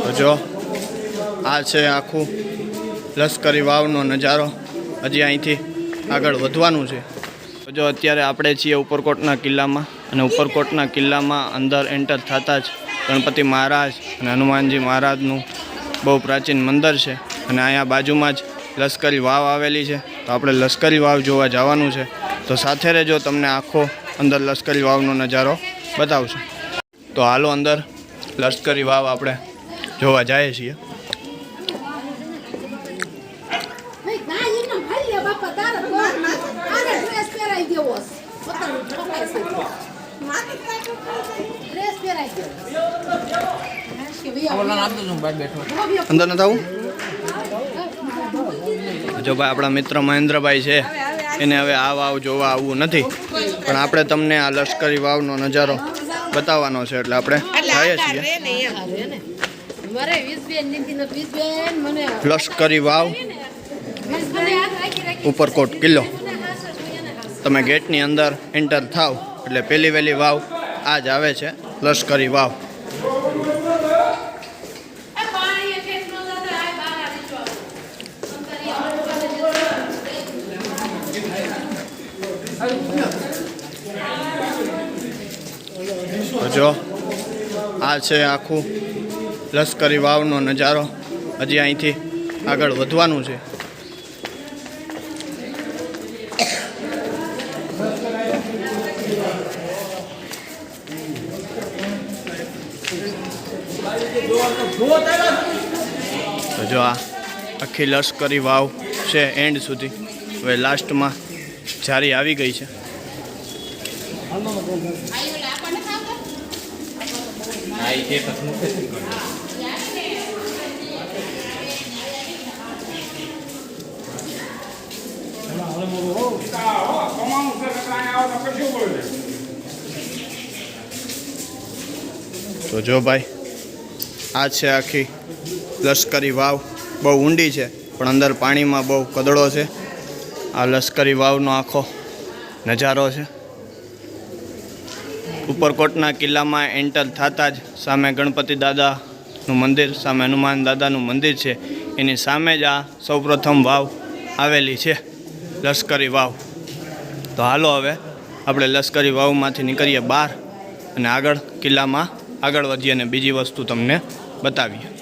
તો જો આ છે આખું લશ્કરી વાવનો નજારો. હજી અહીંથી આગળ વધવાનું છે. તો જો અત્યારે આપણે છીએ ઉપરકોટના કિલ્લામાં, અને ઉપરકોટના કિલ્લામાં અંદર એન્ટર થતાં જ ગણપતિ મહારાજ અને હનુમાનજી મહારાજનું બહુ પ્રાચીન મંદિર છે. અને અહીંયા બાજુમાં જ લશ્કરી વાવ આવેલી છે. તો આપણે લશ્કરી વાવ જોવા જવાનું છે. તો સાથે રહેજો, તમને આખો અંદર લશ્કરી વાવનો નજારો બતાવશું. તો હાલો અંદર લશ્કરી વાવ આપણે જોવા જઈએ છીએ. અંદર ન થવું. જો ભાઈ આપણા મિત્ર મહેન્દ્રભાઈ છે, એને હવે આ વાવ જોવા આવવું નથી, પણ આપણે તમને આ લશ્કરી વાવનો નજારો બતાવવાનો છે. એટલે આપણે જઈએ છીએ લશ્કરી વાવ, ઉપરકોટ કિલ્લો. તમે ગેટની અંદર એન્ટર થાવ એટલે પહેલી વહેલી વાવ આ જ આવે છે, લશ્કરી વાવ. જો આ છે આખું લશ્કરી વાવનો નજારો. હજી અહીંથી આગળ વધવાનું છે. તો જો આ આખી લશ્કરી વાવ છે એન્ડ સુધી. હવે લાસ્ટમાં જારી આવી ગઈ છે. તો જો ભાઈ આ છે આખી લશ્કરી વાવ. બહુ ઊંડી છે, પણ અંદર પાણીમાં બહુ કદડો છે. આ લશ્કરી વાવનો આખો નજારો છે. ઉપરકોટના કિલ્લામાં એન્ટર થતાં જ સામે ગણપતિ દાદાનું મંદિર, સામે હનુમાન દાદાનું મંદિર છે. એની સામે જ આ સૌપ્રથમ વાવ આવેલી છે, લશ્કરી વાવ. તો હાલો હવે આપણે લશ્કરી વાવમાંથી નીકળીએ બહાર અને આગળ કિલ્લામાં આગળ વધીએ અને બીજી વસ્તુ તમને બતાવીએ.